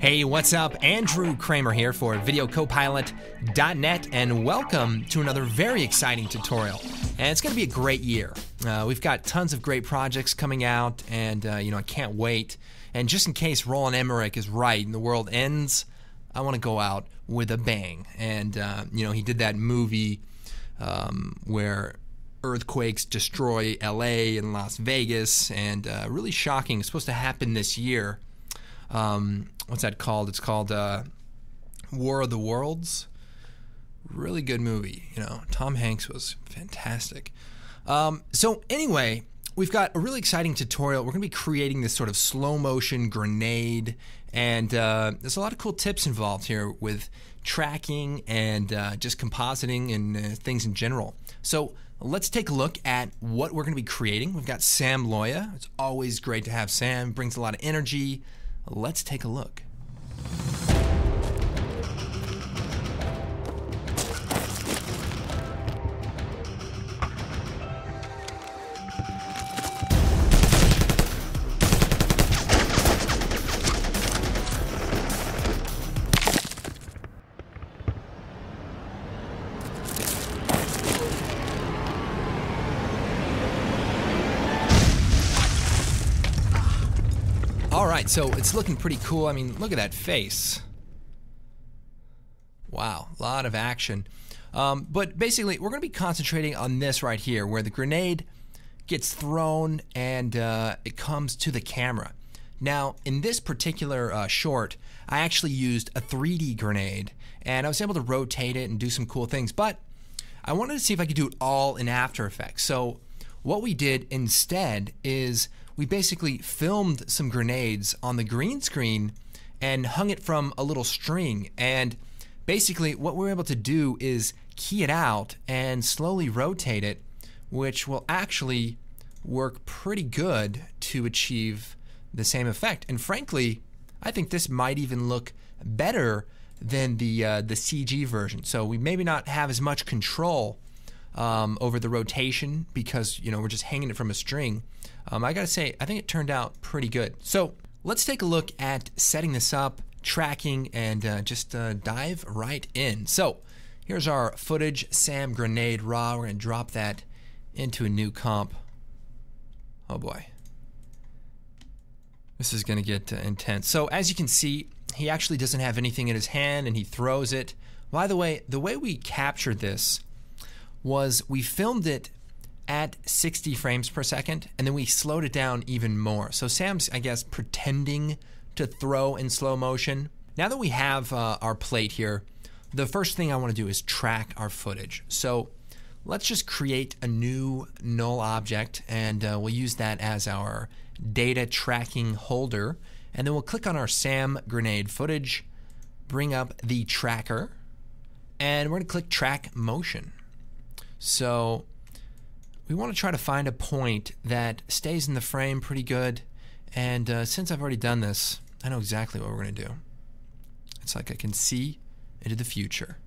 Hey, what's up? Andrew Kramer here for VideoCopilot.net, and welcome to another very exciting tutorial. And it's going to be a great year. We've got tons of great projects coming out, and I can't wait. And just in case Roland Emmerich is right and the world ends, I want to go out with a bang. And he did that movie where earthquakes destroy LA and Las Vegas, and really shocking. It's supposed to happen this year. What's that called? It's called War of the Worlds. Really good movie. Tom Hanks was fantastic. So anyway, we've got a really exciting tutorial. We're going to be creating this sort of slow motion grenade, and there's a lot of cool tips involved here with tracking and just compositing and things in general. So let's take a look at what we're going to be creating. We've got Sam Loya. It's always great to have Sam. Brings a lot of energy. Let's take a look. Alright, so it's looking pretty cool. I mean, look at that face. Wow, a lot of action. But basically, we're going to be concentrating on this right here, where the grenade gets thrown and it comes to the camera. Now, in this particular short, I actually used a 3D grenade, and I was able to rotate it and do some cool things, but I wanted to see if I could do it all in After Effects. So what we did instead is we basically filmed some grenades on the green screen and hung it from a little string. And basically what we're able to do is key it out and slowly rotate it, which will actually work pretty good to achieve the same effect. And frankly, I think this might even look better than the CG version. So we maybe not have as much control over the rotation because we're just hanging it from a string. I gotta say, I think it turned out pretty good. So let's take a look at setting this up, tracking, and just dive right in. So here's our footage, Sam Grenade Raw. We're gonna drop that into a new comp. Oh boy. This is gonna get intense. So as you can see, he actually doesn't have anything in his hand and he throws it. By the way we captured this was we filmed it at 60 frames per second, and then we slowed it down even more. So Sam's, I guess, pretending to throw in slow motion. Now that we have our plate here, the first thing I want to do is track our footage. So let's just create a new null object, and we'll use that as our data tracking holder. And then we'll click on our Sam Grenade footage, bring up the tracker, and we're going to click Track Motion. So we want to try to find a point that stays in the frame pretty good, and since I've already done this, I know exactly what we're going to do. It's like I can see into the future.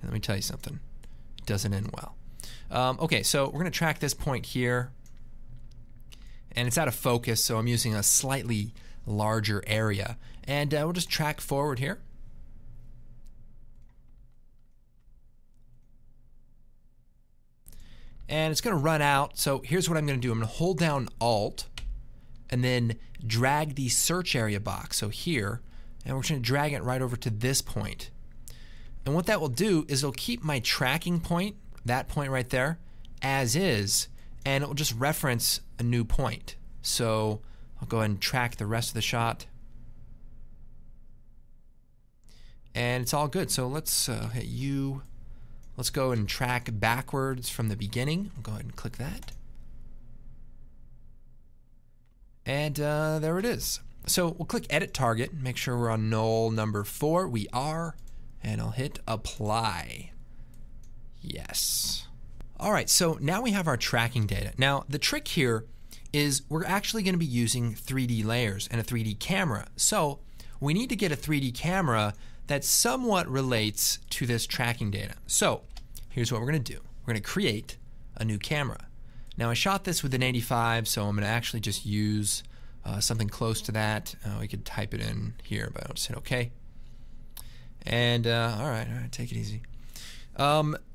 And let me tell you something, it doesn't end well. Okay, so we're going to track this point here, and it's out of focus, so I'm using a slightly larger area, and we'll just track forward here. And it's going to run out. So here's what I'm going to do. I'm going to hold down Alt and then drag the search area box, so here, and we're going to drag it right over to this point. And what that will do is it'll keep my tracking point, that point right there, as is, and it will just reference a new point. So I'll go ahead and track the rest of the shot. And it's all good. So let's hit U. Let's go and track backwards from the beginning. I'll go ahead and click that. And there it is. So we'll click Edit Target, make sure we're on null number 4. We are. And I'll hit Apply. Yes. All right, so now we have our tracking data. Now, the trick here is we're actually going to be using 3D layers and a 3D camera. So we need to get a 3D camera that somewhat relates to this tracking data. So here's what we're going to do. We're going to create a new camera. Now I shot this with an 85, so I'm going to actually just use something close to that. We could type it in here, but I'll just hit OK. And all right, take it easy.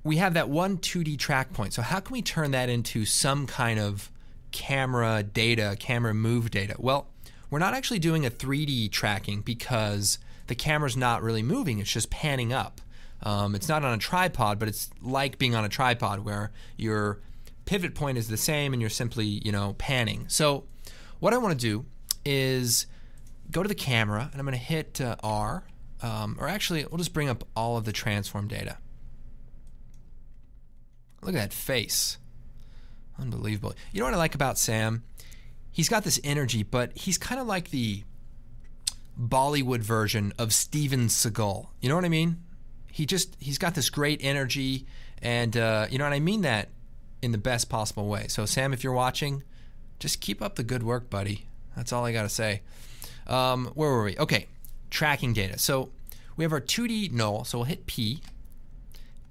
We have that one 2D track point. So how can we turn that into some kind of camera data, camera move data? Well, we're not actually doing a 3D tracking because the camera's not really moving. It's just panning up. It's not on a tripod, but it's like being on a tripod where your pivot point is the same and you're simply, panning. So what I want to do is go to the camera and I'm going to hit R, or actually we'll just bring up all of the transform data. Look at that face. Unbelievable. You know what I like about Sam? He's got this energy, but he's kind of like the Bollywood version of Steven Seagal. You know what I mean? He's got this great energy, and and I mean that in the best possible way. So Sam, if you're watching, just keep up the good work, buddy. That's all I gotta say. Where were we? Okay, tracking data. So we have our 2D null, so we'll hit P,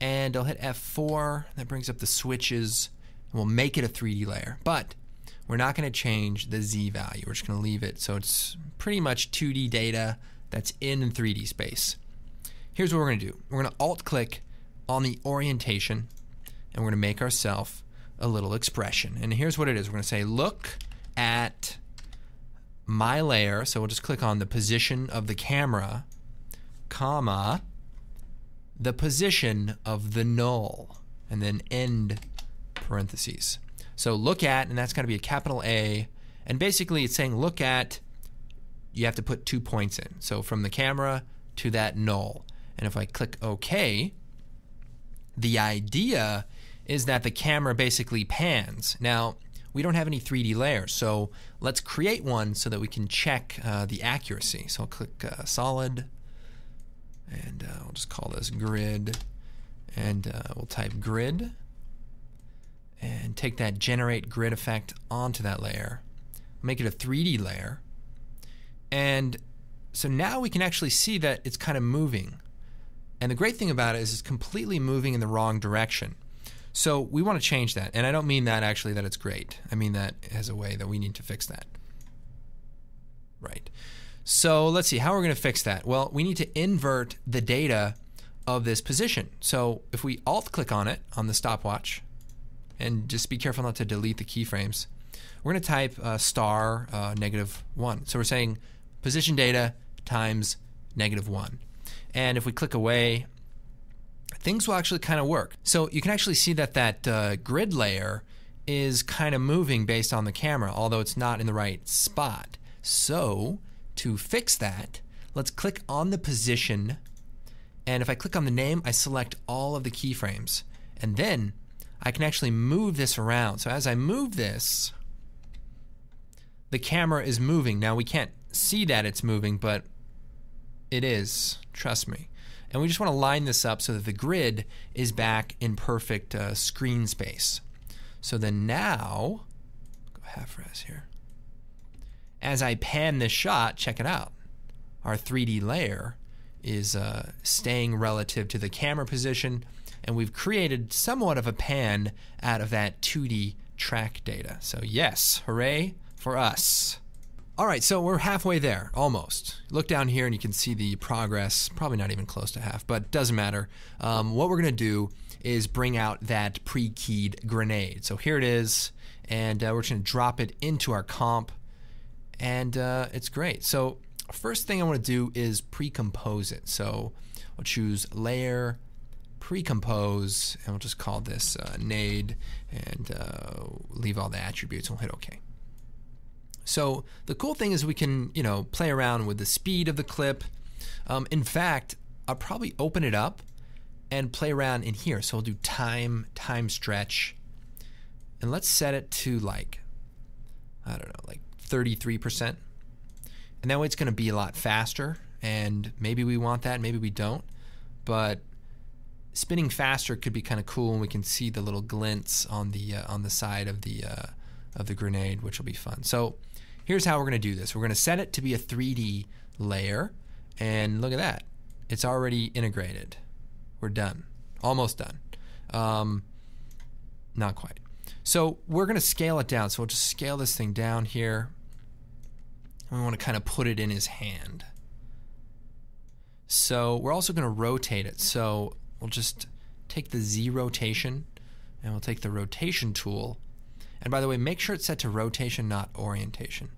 and I'll hit F4. That brings up the switches, and we'll make it a 3D layer. But we're not gonna change the Z value. We're just gonna leave it so it's pretty much 2D data that's in 3D space. Here's what we're gonna do. We're gonna alt-click on the orientation, and we're gonna make ourselves a little expression. And here's what it is. We're gonna say, look at my layer. So we'll just click on the position of the camera, comma, the position of the null, and then end parentheses. So look at, and that's got to be a capital A, and basically it's saying look at, you have to put 2 points in. So from the camera to that null. And if I click OK, the idea is that the camera basically pans. Now, we don't have any 3D layers, so let's create one so that we can check the accuracy. So I'll click solid, and we'll just call this grid, and we'll type grid, and take that generate grid effect onto that layer, make it a 3D layer, and so now we can actually see that it's kind of moving. And the great thing about it is it's completely moving in the wrong direction. So we want to change that. And I don't mean that actually that it's great. I mean that as a way that we need to fix that. Right. So let's see how we're going to fix that. Well, we need to invert the data of this position. So if we alt-click on it on the stopwatch, and just be careful not to delete the keyframes, we're going to type star -1. So we're saying position data times -1. And if we click away, things will actually kind of work. So you can actually see that that grid layer is kind of moving based on the camera, although it's not in the right spot. So to fix that, let's click on the position, and if I click on the name, I select all of the keyframes, and then I can actually move this around. So as I move this, the camera is moving. Now we can't see that it's moving, but it is, trust me. And we just want to line this up so that the grid is back in perfect screen space. So then now, go half res here. As I pan this shot, check it out. Our 3D layer is staying relative to the camera position, and we've created somewhat of a pan out of that 2D track data. So yes, hooray for us. All right, so we're halfway there, almost. Look down here and you can see the progress, probably not even close to half, but doesn't matter. What we're gonna do is bring out that pre-keyed grenade. So here it is, and we're just gonna drop it into our comp, and it's great. So first thing I wanna do is pre-compose it. So we'll choose layer, pre-compose, and we'll just call this nade, and leave all the attributes, and we'll hit OK. So the cool thing is we can, play around with the speed of the clip. In fact, I'll probably open it up and play around in here. So we'll do time stretch, and let's set it to like 33%. And that way it's going to be a lot faster, and maybe we want that, maybe we don't. But spinning faster could be kind of cool, and we can see the little glints on the side of the grenade, which will be fun. So here's how we're going to do this. We're going to set it to be a 3D layer, and look at that. It's already integrated. We're done. Almost done. Not quite. So we're going to scale it down. So we'll just scale this thing down here. We want to kind of put it in his hand. So we're also going to rotate it. So we'll just take the Z rotation, and we'll take the rotation tool. And by the way, make sure it's set to rotation, not orientation.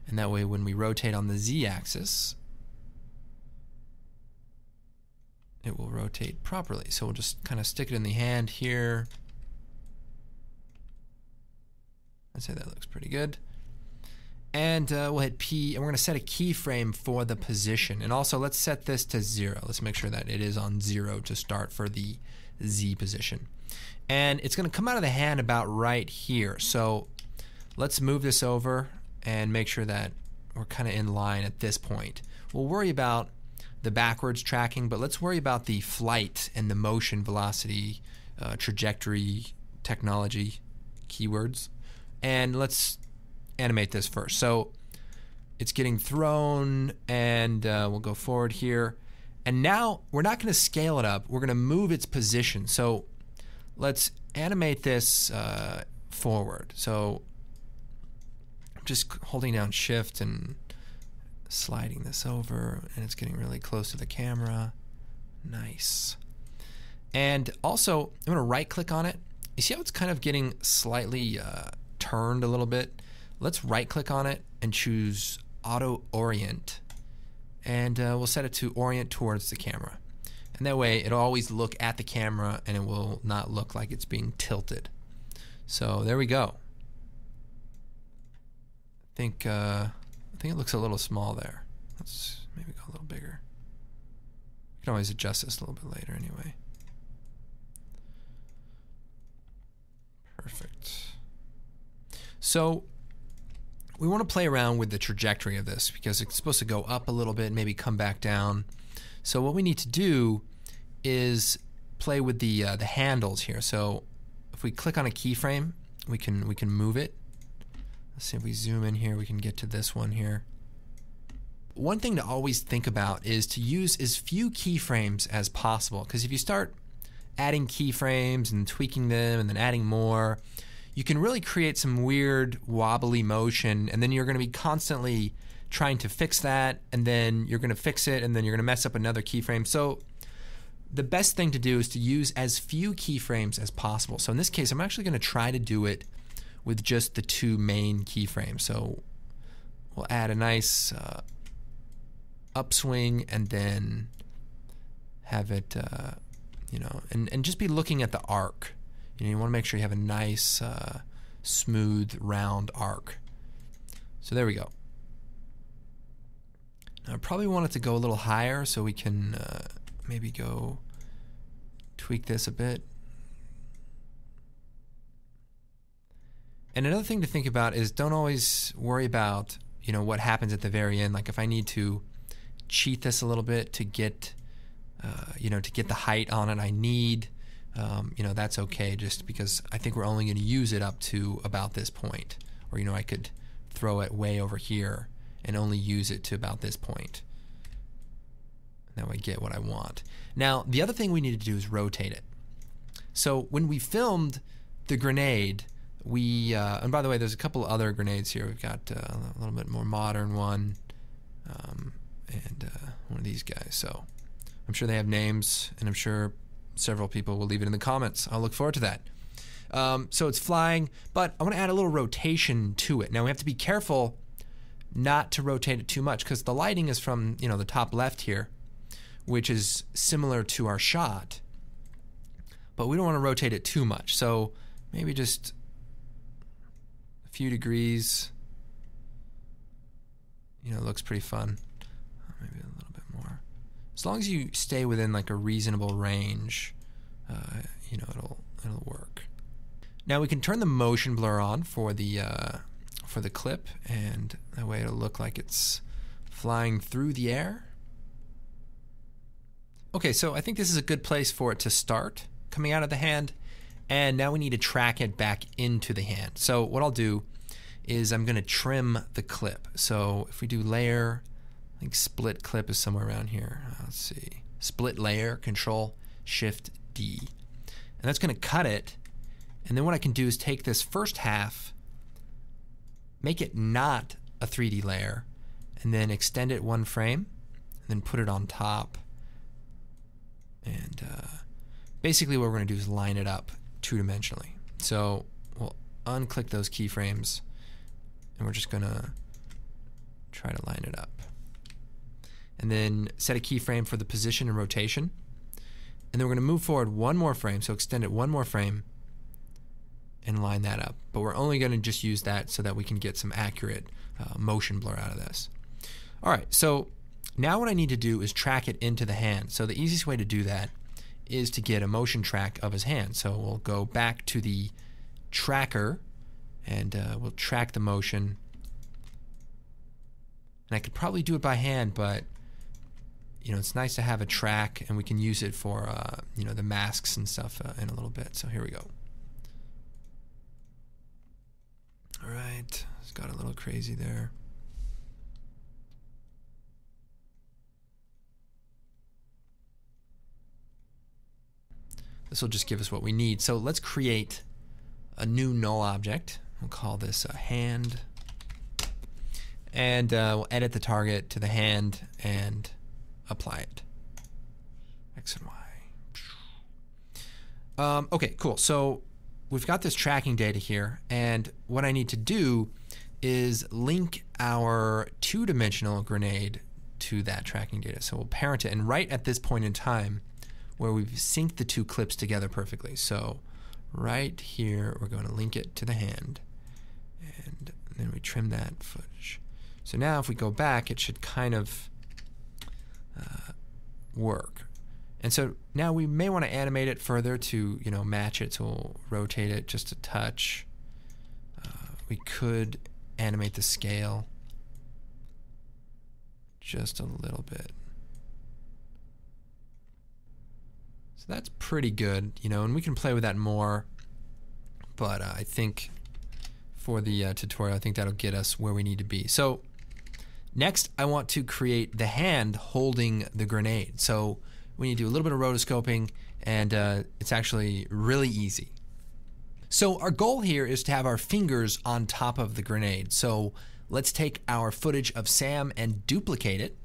And that way when we rotate on the Z axis, it will rotate properly. So we'll just kind of stick it in the hand here. I'd say that looks pretty good. And we'll hit P, and we're going to set a keyframe for the position. And also, let's set this to 0. Let's make sure that it is on 0 to start for the Z position. And it's going to come out of the hand about right here. So let's move this over and make sure that we're kind of in line at this point. We'll worry about the backwards tracking, but let's worry about the flight and the motion, velocity, trajectory, technology keywords. And let's animate this first. So it's getting thrown, and we'll go forward here. And now we're not going to scale it up. We're going to move its position. So let's animate this forward. So I'm just holding down Shift and sliding this over, and it's getting really close to the camera. Nice. And also, I'm going to right-click on it. You see how it's kind of getting slightly turned a little bit? Let's right-click on it and choose Auto Orient, and we'll set it to orient towards the camera. And that way it'll always look at the camera, and it will not look like it's being tilted. So there we go. I think it looks a little small there. Let's maybe go a little bigger. You can always adjust this a little bit later anyway. Perfect. So we want to play around with the trajectory of this because it's supposed to go up a little bit, maybe come back down. So what we need to do is play with the handles here. So if we click on a keyframe, we can move it. Let's see if we zoom in here, we can get to this one here. One thing to always think about is to use as few keyframes as possible, because if you start adding keyframes and tweaking them and then adding more, you can really create some weird wobbly motion, and then you're going to be constantly trying to fix that, and then you're going to fix it, and then you're going to mess up another keyframe. So the best thing to do is to use as few keyframes as possible. So in this case, I'm actually going to try to do it with just the 2 main keyframes. So we'll add a nice upswing, and then have it, and just be looking at the arc. You want to make sure you have a nice, smooth, round arc. So there we go. Now I probably want it to go a little higher, so we can maybe go tweak this a bit. And another thing to think about is don't always worry about what happens at the very end. Like if I need to cheat this a little bit to get to get the height on it I need, that's okay, just because I think we're only going to use it up to about this point. Or I could throw it way over here and only use it to about this point. And that way I get what I want. Now the other thing we need to do is rotate it. So when we filmed the grenade, and by the way, there's a couple other grenades here. We've got a little bit more modern one, and one of these guys. So I'm sure they have names, and I'm sure several people will leave it in the comments. I'll look forward to that. So it's flying, but I want to add a little rotation to it. Now we have to be careful not to rotate it too much, because the lighting is from the top left here, which is similar to our shot, but we don't want to rotate it too much. So maybe just a few degrees. It looks pretty fun. Maybe a little bit more. As long as you stay within like a reasonable range, it'll work. Now we can turn the motion blur on for the clip, and that way it'll look like it's flying through the air. Okay, so I think this is a good place for it to start coming out of the hand, and now we need to track it back into the hand. So what I'll do is I'm going to trim the clip. So if we do layer, I think split clip is somewhere around here. Let's see, split layer, Control Shift D, and that's going to cut it. And then what I can do is take this first half, make it not a 3D layer, and then extend it 1 frame, and then put it on top. And basically what we're going to do is line it up 2-dimensionally. So we'll unclick those keyframes, and we're just going to try to line it up. And then set a keyframe for the position and rotation. And then we're going to move forward 1 more frame, so extend it 1 more frame and line that up. But we're only going to just use that so that we can get some accurate motion blur out of this. All right, so now what I need to do is track it into the hand. So the easiest way to do that is to get a motion track of his hand. So we'll go back to the tracker, and we'll track the motion. And I could probably do it by hand, but you know, it's nice to have a track, and we can use it for you know, the masks and stuff in a little bit. So here we go. All right, it's got a little crazy there. This will just give us what we need. So let's create a new null object. We'll call this a hand, and we'll edit the target to the hand and apply it. X and Y. Okay, cool. So we've got this tracking data here, and what I need to do is link our 2-dimensional grenade to that tracking data. So we'll parent it, and right at this point in time where we've synced the 2 clips together perfectly. So right here, we're going to link it to the hand, and then we trim that footage. So now if we go back, it should kind of work. And so now we may want to animate it further to, you know, match it. So we'll rotate it just a touch. We could animate the scale just a little bit. So that's pretty good, you know, and we can play with that more. But I think for the tutorial, I think that'll get us where we need to be. So next, I want to create the hand holding the grenade. So we need to do a little bit of rotoscoping, and it's actually really easy. So our goal here is to have our fingers on top of the grenade. So let's take our footage of Sam and duplicate it,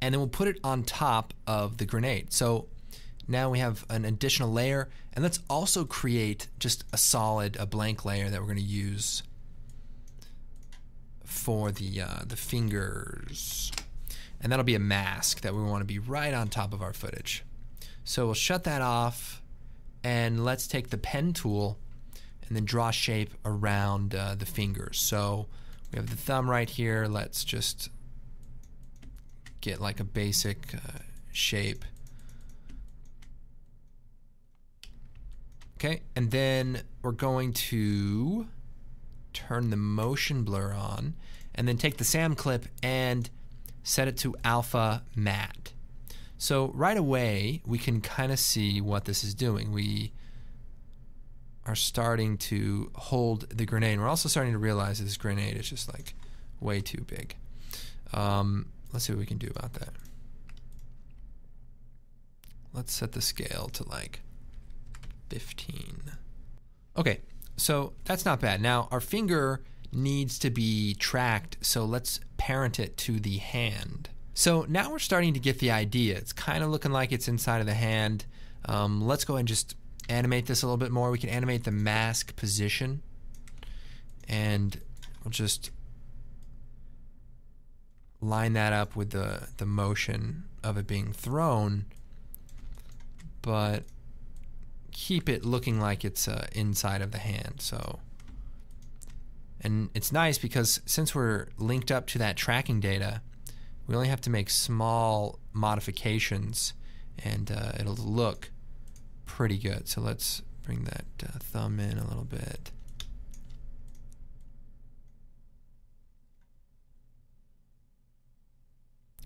and then we'll put it on top of the grenade. So now we have an additional layer, and let's also create just a blank layer that we're going to use for the fingers, and that'll be a mask that we want to be right on top of our footage. So we'll shut that off, and let's take the pen tool and then draw shape around the fingers. So we have the thumb right here. Let's just get like a basic shape. Okay, and then we're going to turn the motion blur on, and then take the Sam clip and set it to alpha matte. So right away we can kind of see what this is doing. We are starting to hold the grenade. We're also starting to realize that this grenade is just like way too big. Let's see what we can do about that. Let's set the scale to like 15. Okay, so that's not bad. Now our finger needs to be tracked, so let's parent it to the hand. So now we're starting to get the idea. It's kind of looking like it's inside of the hand. Let's go ahead and just animate this a little bit more. We can animate the mask position, and we'll just line that up with the motion of it being thrown, but keep it looking like it's inside of the hand. So, and it's nice because since we're linked up to that tracking data, we only have to make small modifications, and it'll look pretty good. So let's bring that thumb in a little bit.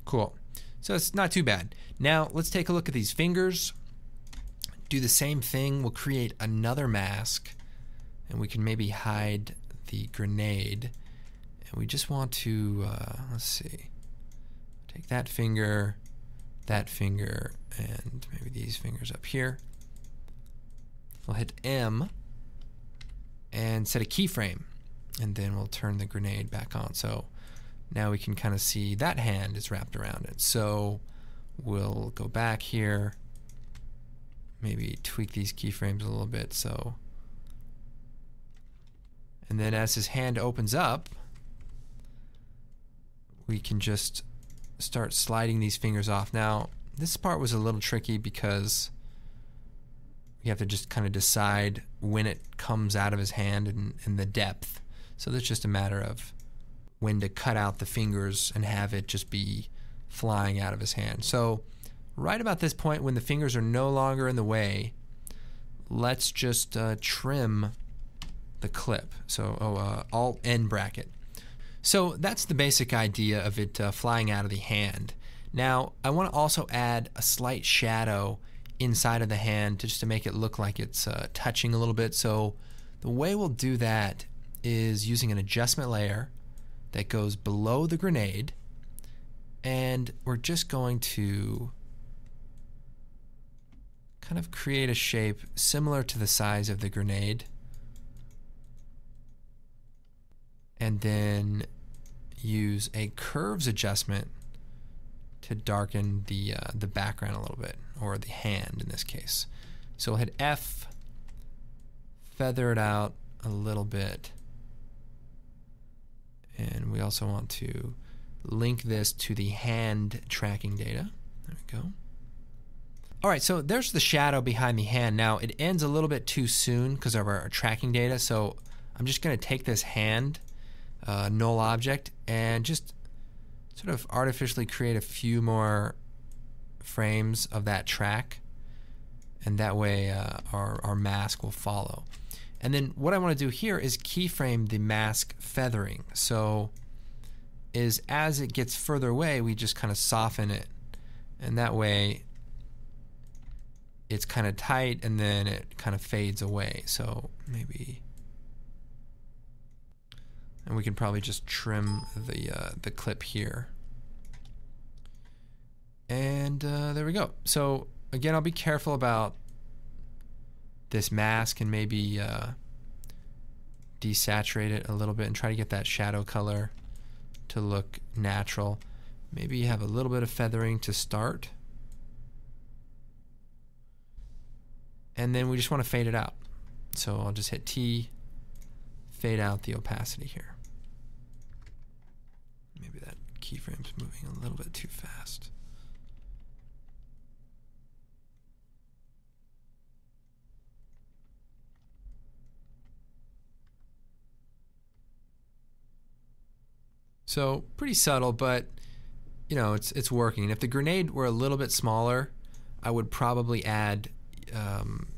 Cool. So it's not too bad. Now let's take a look at these fingers. Do the same thing. We'll create another mask, and we can maybe hide the grenade. And we just want to, let's see, take that finger, and maybe these fingers up here. We'll hit M and set a keyframe, and then we'll turn the grenade back on. So now we can kind of see that hand is wrapped around it. So we'll go back here, maybe tweak these keyframes a little bit. So, and then as his hand opens up, we can just start sliding these fingers off. Now, this part was a little tricky because you have to just kind of decide when it comes out of his hand and the depth. So that's just a matter of when to cut out the fingers and have it just be flying out of his hand. So right about this point, when the fingers are no longer in the way, let's just trim the clip. So Alt N bracket. So that's the basic idea of it flying out of the hand. Now I want to also add a slight shadow inside of the hand just to make it look like it's touching a little bit. So the way we'll do that is using an adjustment layer that goes below the grenade, and we're just going to kind of create a shape similar to the size of the grenade, and then use a curves adjustment to darken the background a little bit, or the hand in this case. So we'll hit F, feather it out a little bit, and we also want to link this to the hand tracking data. There we go. Alright, so there's the shadow behind the hand. Now it ends a little bit too soon because of our tracking data, so I'm just going to take this hand null object and just sort of artificially create a few more frames of that track, and that way our mask will follow. And then what I want to do here is keyframe the mask feathering. So as it gets further away, we just kind of soften it, and that way it's kind of tight and then it kind of fades away. So maybe, and we can probably just trim the clip here. And there we go. So again, I'll be careful about this mask and maybe desaturate it a little bit and try to get that shadow color to look natural. Maybe have a little bit of feathering to start, and then we just want to fade it out. So I'll just hit T, fade out the opacity here. Maybe that keyframe's moving a little bit too fast. So pretty subtle, but you know, it's working. And if the grenade were a little bit smaller, I would probably add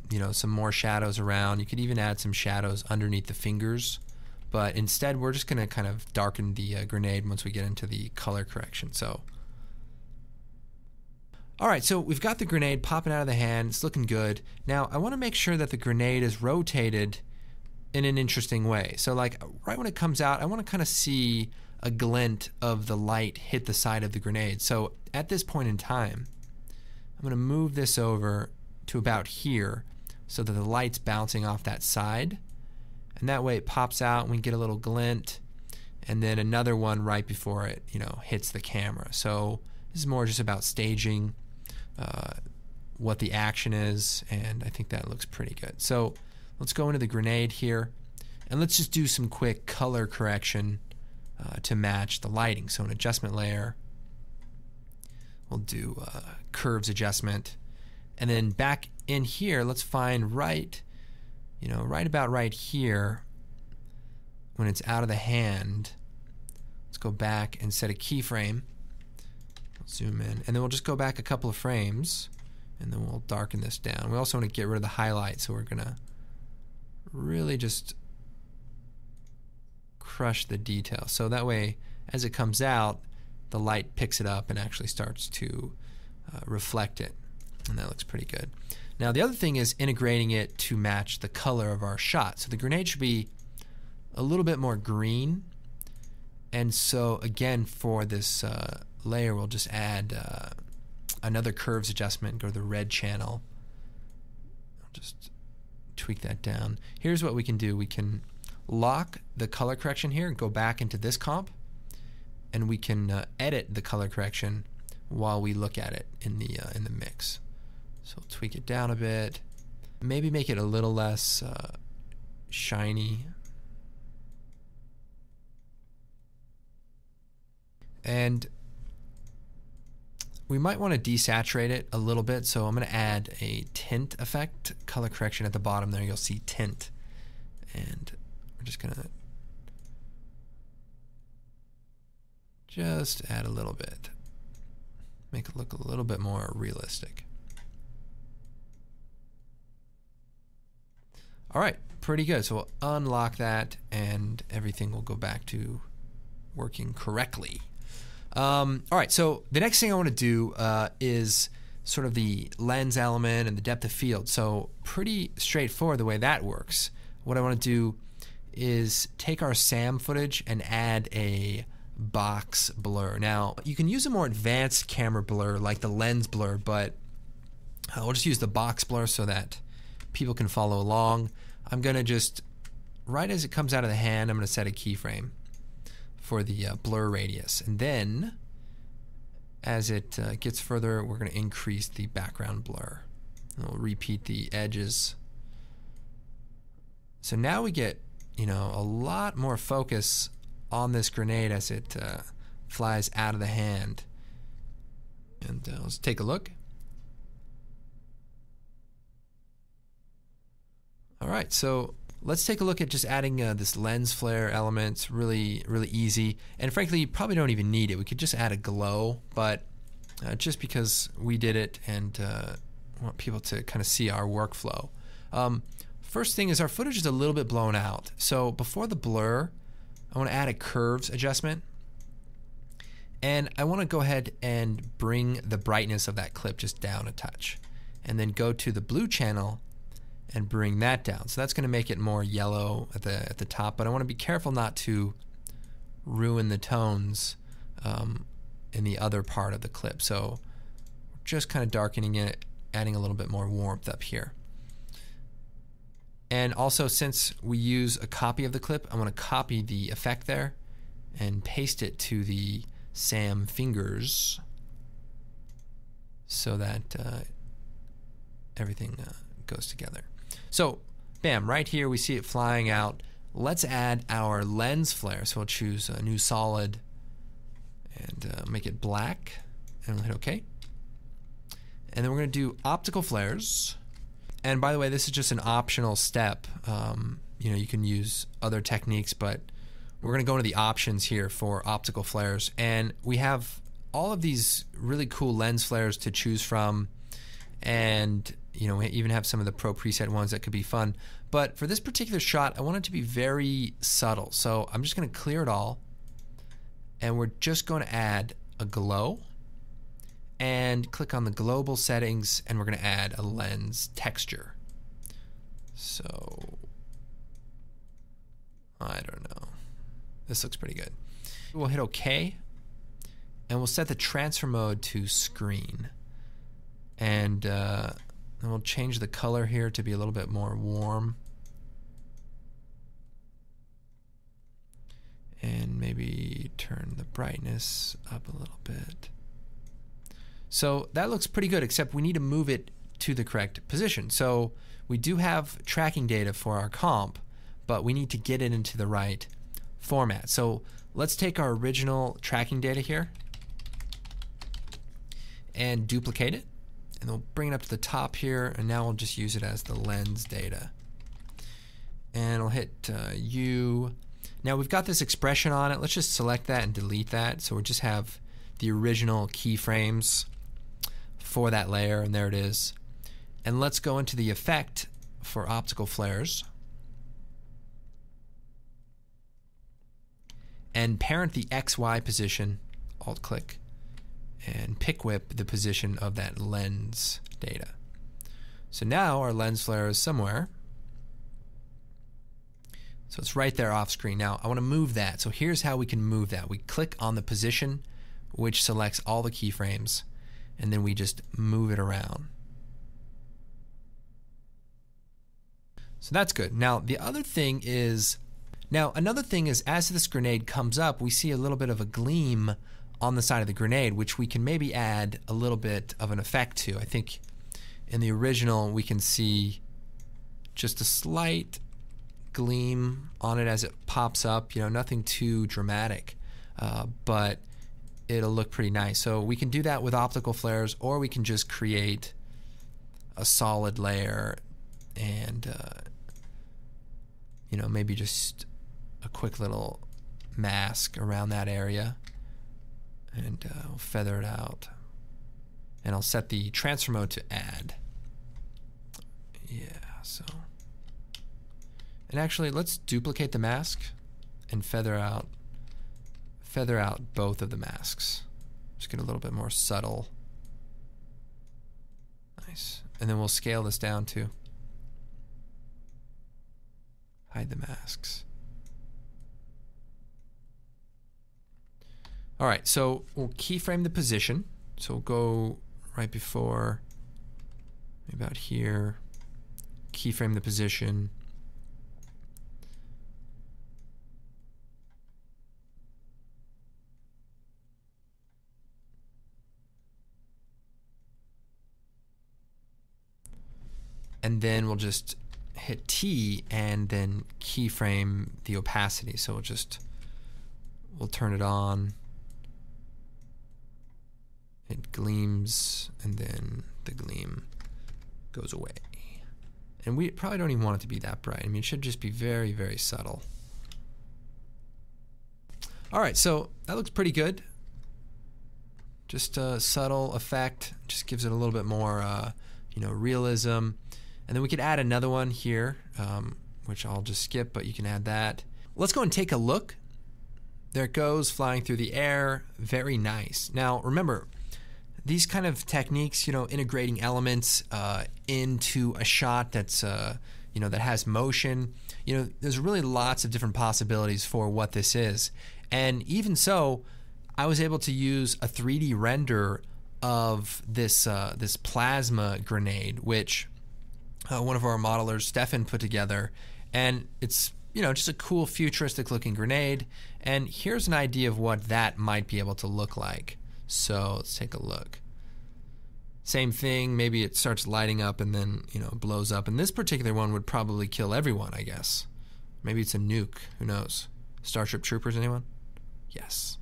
you know, some more shadows around. You could even add some shadows underneath the fingers, but instead we're just going to kind of darken the grenade once we get into the color correction. So alright, so we've got the grenade popping out of the hand. It's looking good. Now I want to make sure that the grenade is rotated in an interesting way. So like right when it comes out, I want to kind of see a glint of the light hit the side of the grenade. So at this point in time, I'm going to move this over to about here so that the light's bouncing off that side, and that way it pops out and we get a little glint, and then another one right before it, you know, hits the camera. So this is more just about staging what the action is, and I think that looks pretty good. So let's go into the grenade here, and let's just do some quick color correction to match the lighting. So an adjustment layer, we'll do curves adjustment, and then back in here, let's find right about right here when it's out of the hand. Let's go back and set a keyframe. Zoom in, and then we'll just go back a couple of frames, and then we'll darken this down. We also want to get rid of the highlight, so we're gonna really just crush the detail. So that way, as it comes out, the light picks it up and actually starts to reflect it, and that looks pretty good. Now the other thing is integrating it to match the color of our shot. So the grenade should be a little bit more green, and so again for this layer we'll just add another curves adjustment, go to the red channel. I'll just tweak that down. Here's what we can do. We can lock the color correction here and go back into this comp, and we can edit the color correction while we look at it in the mix. So tweak it down a bit, maybe make it a little less shiny. And we might want to desaturate it a little bit, so I'm going to add a tint effect, color correction at the bottom there. You'll see tint, and we're just going to just add a little bit, make it look a little bit more realistic. All right, pretty good. So we'll unlock that, and everything will go back to working correctly. All right, so the next thing I want to do is sort of the lens element and the depth of field. So pretty straightforward the way that works. What I want to do is take our SAM footage and add a box blur. Now, you can use a more advanced camera blur like the lens blur, but we'll just use the box blur so that people can follow along. I'm going to just, right as it comes out of the hand, I'm going to set a keyframe for the blur radius, and then as it gets further, we're going to increase the background blur. And we'll repeat the edges. So now we get, a lot more focus on this grenade as it flies out of the hand. And let's take a look. All right, so let's take a look at just adding this lens flare element. It's really easy, and frankly you probably don't even need it. We could just add a glow, but just because we did it and want people to kind of see our workflow. First thing is our footage is a little bit blown out, so before the blur I want to add a curves adjustment, and I want to go ahead and bring the brightness of that clip just down a touch, and then go to the blue channel and bring that down. So that's going to make it more yellow at the top, but I want to be careful not to ruin the tones in the other part of the clip. So just kind of darkening it, adding a little bit more warmth up here. And also, since we use a copy of the clip, I'm going to copy the effect there and paste it to the SAM fingers so that everything goes together. So, bam, right here we see it flying out. Let's add our lens flare. So we'll choose a new solid and make it black, and we'll hit OK. And then we're going to do optical flares. And by the way, this is just an optional step. You can use other techniques, but we're going to go into the options here for optical flares. And we have all of these really cool lens flares to choose from, and we even have some of the pro preset ones that could be fun. But for this particular shot, I want it to be very subtle. So I'm just going to clear it all, and we're just going to add a glow, and click on the global settings, and we're going to add a lens texture. So I don't know. This looks pretty good. We'll hit OK, and we'll set the transfer mode to screen. And we'll change the color here to be a little bit more warm. And maybe turn the brightness up a little bit. So that looks pretty good, except we need to move it to the correct position. So we do have tracking data for our comp, but we need to get it into the right format. So let's take our original tracking data here and duplicate it. And we'll bring it up to the top here, and now we'll just use it as the lens data. And I'll hit U. Now we've got this expression on it. Let's just select that and delete that. So we just have the original keyframes for that layer, and there it is. And let's go into the effect for optical flares and parent the XY position, alt click, and pick whip the position of that lens data. So now our lens flare is somewhere. So it's right there off screen. Now I want to move that. So here's how we can move that. We click on the position, which selects all the keyframes, and then we just move it around. So that's good. Now the other thing is, Now, another thing is, as this grenade comes up, we see a little bit of a gleam on the side of the grenade, which we can maybe add a little bit of an effect to. I think in the original, we can see just a slight gleam on it as it pops up, nothing too dramatic, but it'll look pretty nice. So we can do that with optical flares, or we can just create a solid layer and, maybe just a quick little mask around that area, and we'll feather it out. And I'll set the transfer mode to add. Yeah, so. And actually, let's duplicate the mask and feather out both of the masks. Just get a little bit more subtle. Nice. And then we'll scale this down too. Hide the masks. All right, so we'll keyframe the position. So we'll go right before, maybe about here, keyframe the position. And then we'll just hit T and then keyframe the opacity. So we'll turn it on. It gleams, and then the gleam goes away. And we probably don't even want it to be that bright. I mean, it should just be very, very subtle. All right, so that looks pretty good. Just a subtle effect, just gives it a little bit more, realism. And then we could add another one here, which I'll just skip, but you can add that. Let's go and take a look. There it goes, flying through the air. Very nice. Now, remember, these kind of techniques, integrating elements into a shot that's, that has motion, there's really lots of different possibilities for what this is. And even so, I was able to use a 3D render of this plasma grenade, which one of our modelers, Stefan, put together. And it's, just a cool futuristic looking grenade. And here's an idea of what that might be able to look like. So let's take a look. Same thing, maybe it starts lighting up and then, blows up. And this particular one would probably kill everyone, I guess. Maybe it's a nuke, who knows? Starship Troopers, anyone? Yes.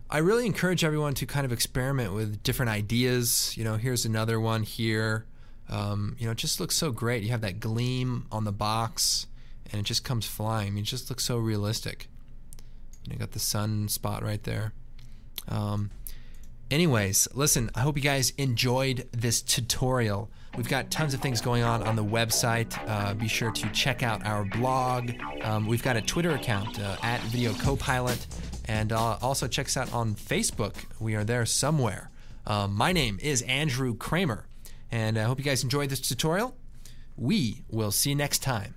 I really encourage everyone to kind of experiment with different ideas. Here's another one here. It just looks so great. You have that gleam on the box, and it just comes flying. I mean, it just looks so realistic. Got the sun spot right there. Anyways, listen, I hope you guys enjoyed this tutorial. We've got tons of things going on the website. Be sure to check out our blog. We've got a Twitter account, @VideoCopilot, and also check us out on Facebook. We are there somewhere. My name is Andrew Kramer, and I hope you guys enjoyed this tutorial. We will see you next time.